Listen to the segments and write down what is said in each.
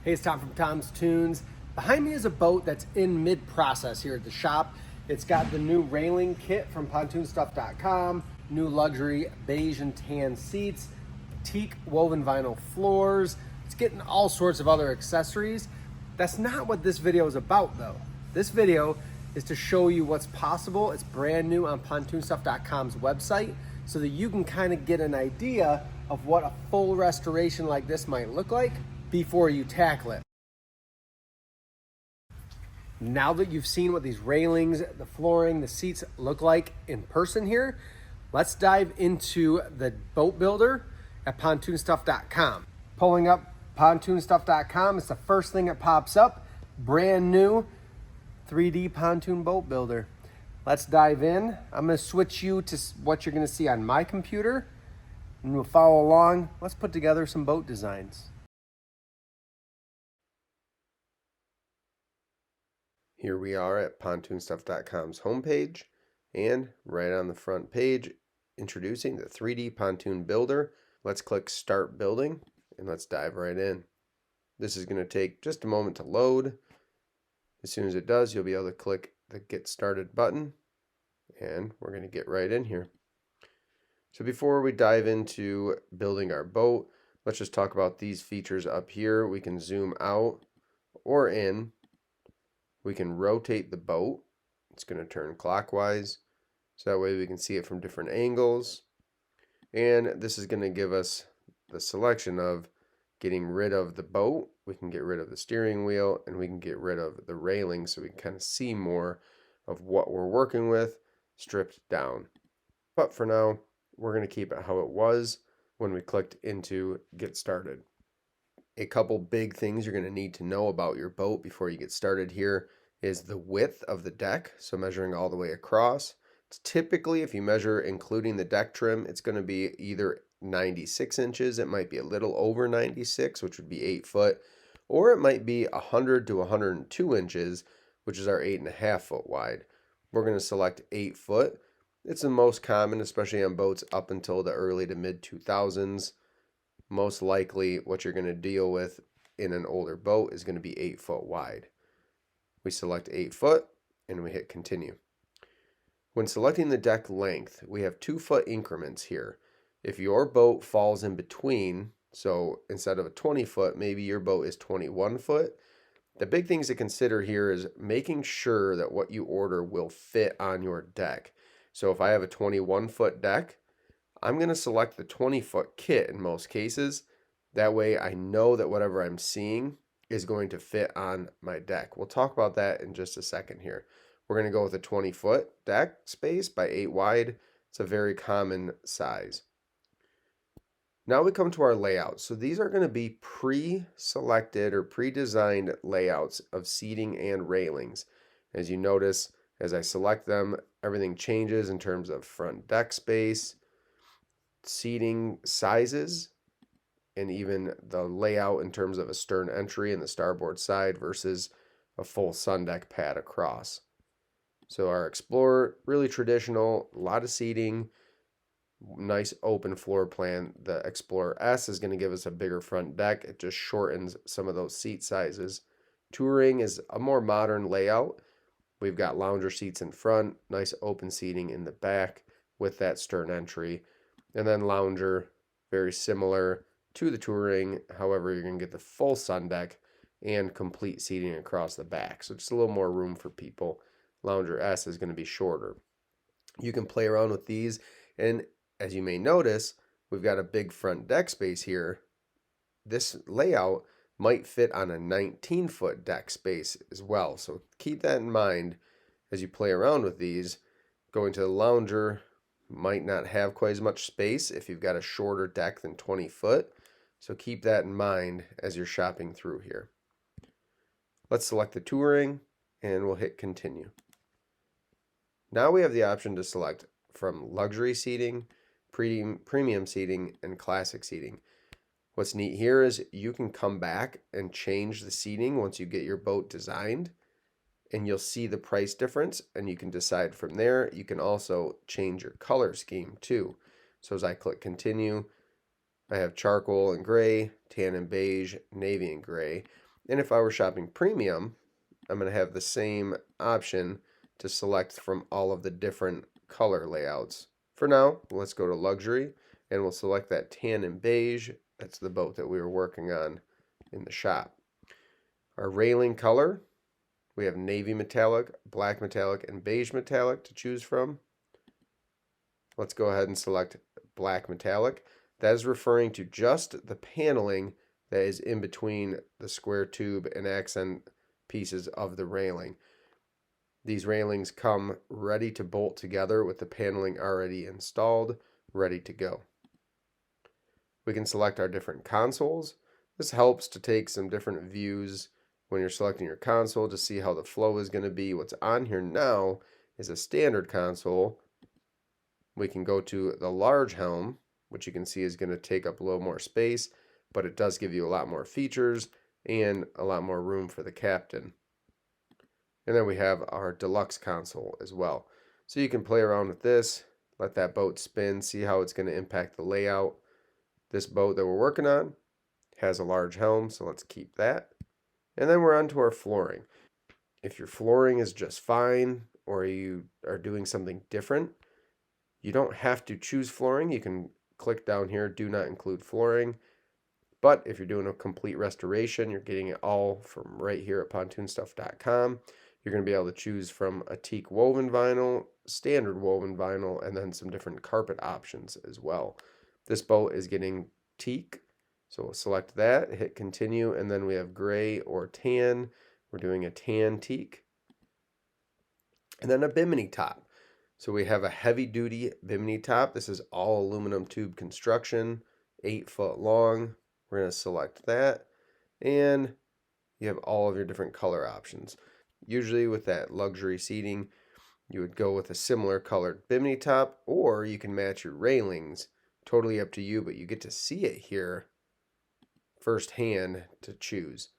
Hey, it's Tom from Tom's Toons. Behind me is a boat that's in mid-process here at the shop. It's got the new railing kit from PontoonStuff.com, new luxury beige and tan seats, teak woven vinyl floors. It's getting all sorts of other accessories. That's not what this video is about though. This video is to show you what's possible. It's brand new on PontoonStuff.com's website so that you can kind of get an idea of what a full restoration like this might look like before you tackle it. Now that you've seen what these railings, the flooring, the seats look like in person here, let's dive into the boat builder at pontoonstuff.com. Pulling up pontoonstuff.com, it's the first thing that pops up. Brand new 3D pontoon boat builder. Let's dive in. I'm going to switch you to what you're going to see on my computer, and we'll follow along. Let's put together some boat designs. Here we are at pontoonstuff.com's homepage, and right on the front page, introducing the 3D Pontoon Builder. Let's click Start Building, and let's dive right in. This is going to take just a moment to load. As soon as it does, you'll be able to click the Get Started button, and we're going to get right in here. So before we dive into building our boat, let's just talk about these features up here. We can zoom out or in. We can rotate the boat. It's going to turn clockwise, so that way we can see it from different angles. And this is going to give us the selection of getting rid of the boat. We can get rid of the steering wheel, and we can get rid of the railing so we can kind of see more of what we're working with stripped down. But for now, we're going to keep it how it was when we clicked into Get Started. A couple big things you're going to need to know about your boat before you get started here is the width of the deck, so measuring all the way across. It's typically, if you measure including the deck trim, it's going to be either 96 inches, it might be a little over 96, which would be 8 foot, or it might be 100 to 102 inches, which is our 8.5 foot wide. We're going to select 8 foot. It's the most common, especially on boats up until the early to mid 2000s. Most likely what you're going to deal with in an older boat is going to be 8 foot wide. We select 8 foot and we hit continue. When selecting the deck length, we have 2 foot increments here. If your boat falls in between, so instead of a 20 foot, maybe your boat is 21 foot. The big things to consider here is making sure that what you order will fit on your deck. So if I have a 21 foot deck, I'm going to select the 20 foot kit in most cases. That way I know that whatever I'm seeing is going to fit on my deck. We'll talk about that in just a second here. We're going to go with a 20 foot deck space by 8 wide. It's a very common size. Now we come to our layout. So these are going to be pre-selected or pre-designed layouts of seating and railings. As you notice, as I select them, everything changes in terms of front deck space, seating sizes, and even the layout in terms of a stern entry and the starboard side versus a full sun deck pad across. So our Explorer, really traditional, a lot of seating, nice open floor plan. The Explorer S is going to give us a bigger front deck. It just shortens some of those seat sizes. Touring is a more modern layout. We've got lounger seats in front, nice open seating in the back with that stern entry. And then lounger, very similar to the Touring. However, you're going to get the full sun deck and complete seating across the back. So just a little more room for people. Lounger S is going to be shorter. You can play around with these. And as you may notice, we've got a big front deck space here. This layout might fit on a 19 foot deck space as well. So keep that in mind as you play around with these. Going to the lounger might not have quite as much space if you've got a shorter deck than 20 foot. So keep that in mind as you're shopping through here. Let's select the Touring and we'll hit continue. Now we have the option to select from luxury seating, premium seating, and classic seating. What's neat here is you can come back and change the seating once you get your boat designed, and you'll see the price difference, and you can decide from there. You can also change your color scheme too. So as I click continue, I have charcoal and gray, tan and beige, navy and gray. And if I were shopping premium, I'm going to have the same option to select from all of the different color layouts. For now, let's go to luxury and we'll select that tan and beige. That's the boat that we were working on in the shop. Our railing color, we have navy metallic, black metallic, and beige metallic to choose from. Let's go ahead and select black metallic. That is referring to just the paneling that is in between the square tube and accent pieces of the railing. These railings come ready to bolt together with the paneling already installed, ready to go. We can select our different consoles. This helps to take some different views when you're selecting your console to see how the flow is going to be. What's on here now is a standard console. We can go to the large helm, which you can see is going to take up a little more space, but it does give you a lot more features and a lot more room for the captain. And then we have our deluxe console as well. So you can play around with this, let that boat spin, see how it's going to impact the layout. This boat that we're working on has a large helm, so let's keep that. And then we're on to our flooring. If your flooring is just fine or you are doing something different, you don't have to choose flooring. You can click down here, do not include flooring. But if you're doing a complete restoration, you're getting it all from right here at pontoonstuff.com. You're going to be able to choose from a teak woven vinyl, standard woven vinyl, and then some different carpet options as well. This boat is getting teak, so we'll select that, hit continue, and then we have gray or tan. We're doing a tan teak. And then a bimini top. So we have a heavy duty bimini top. This is all aluminum tube construction, 8 foot long. We're going to select that. And you have all of your different color options. Usually with that luxury seating, you would go with a similar colored bimini top, or you can match your railings. Totally up to you, but you get to see it here firsthand to choose.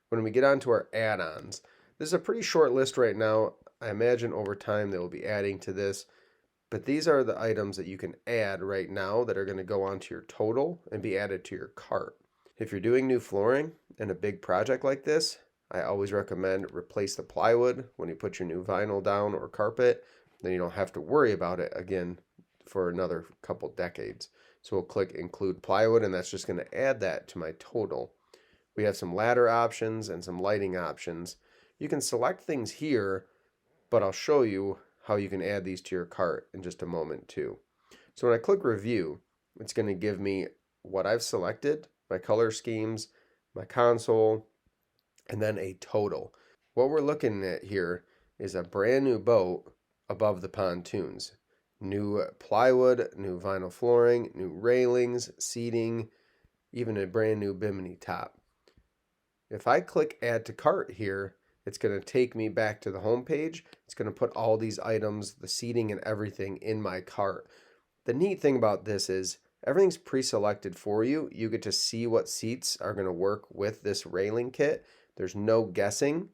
When we get on to our add-ons, this is a pretty short list right now. I imagine over time they will be adding to this, but these are the items that you can add right now that are going to go onto your total and be added to your cart. If you're doing new flooring in a big project like this, I always recommend replace the plywood when you put your new vinyl down or carpet. Then you don't have to worry about it again for another couple decades. So we'll click include plywood, and that's just going to add that to my total. We have some ladder options and some lighting options. You can select things here, but I'll show you how you can add these to your cart in just a moment too. So when I click review, it's going to give me what I've selected, my color schemes, my console, and then a total. What we're looking at here is a brand new boat above the pontoons. New plywood, new vinyl flooring, new railings, seating, even a brand new bimini top. If I click add to cart here, it's going to take me back to the home page. It's going to put all these items, the seating and everything in my cart. The neat thing about this is everything's pre-selected for you. You get to see what seats are going to work with this railing kit. There's no guessing.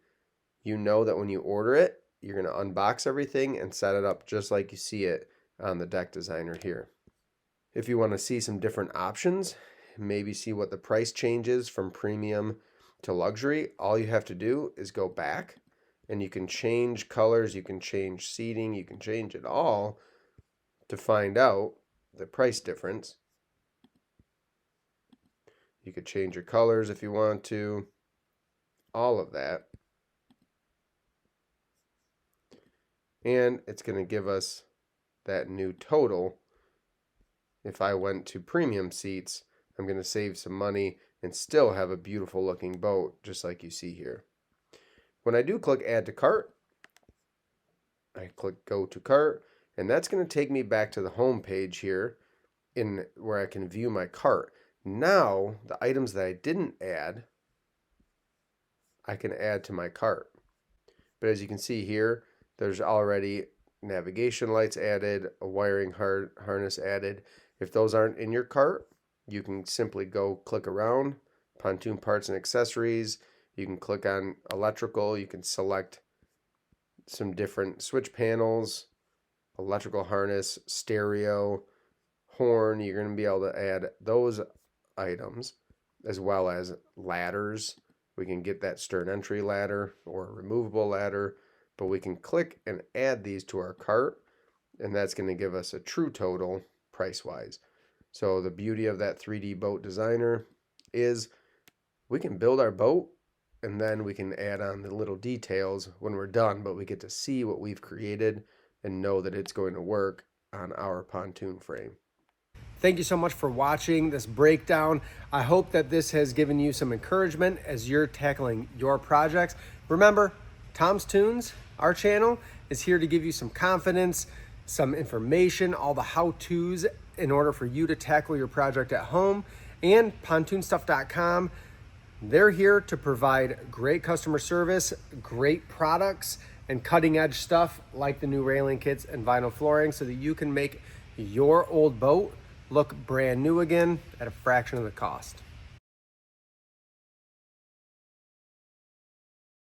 You know that when you order it, you're going to unbox everything and set it up just like you see it on the deck designer here. If you want to see some different options, maybe see what the price changes from premium to luxury, all you have to do is go back and you can change colors, you can change seating, you can change it all to find out the price difference. You could change your colors if you want to, all of that. And it's going to give us that new total. If I went to premium seats, I'm going to save some money and still have a beautiful looking boat just like you see here. When I do click add to cart, I click go to cart, and that's going to take me back to the home page here in where I can view my cart. Now the items that I didn't add, I can add to my cart. But as you can see here, there's already navigation lights added, a wiring harness added. If those aren't in your cart, you can simply go click around, pontoon parts and accessories. You can click on electrical. You can select some different switch panels, electrical harness, stereo, horn. You're going to be able to add those items. as well as ladders. We can get that stern entry ladder or a removable ladder, but we can click and add these to our cart, and that's going to give us a true total price-wise. So the beauty of that 3D boat designer is we can build our boat and then we can add on the little details when we're done, but we get to see what we've created and know that it's going to work on our pontoon frame. Thank you so much for watching this breakdown. I hope that this has given you some encouragement as you're tackling your projects. Remember, Tom's Toons, our channel, is here to give you some confidence, some information, all the how-tos in order for you to tackle your project at home. And pontoonstuff.com, they're here to provide great customer service, great products, and cutting-edge stuff like the new railing kits and vinyl flooring so that you can make your old boat look brand new again at a fraction of the cost.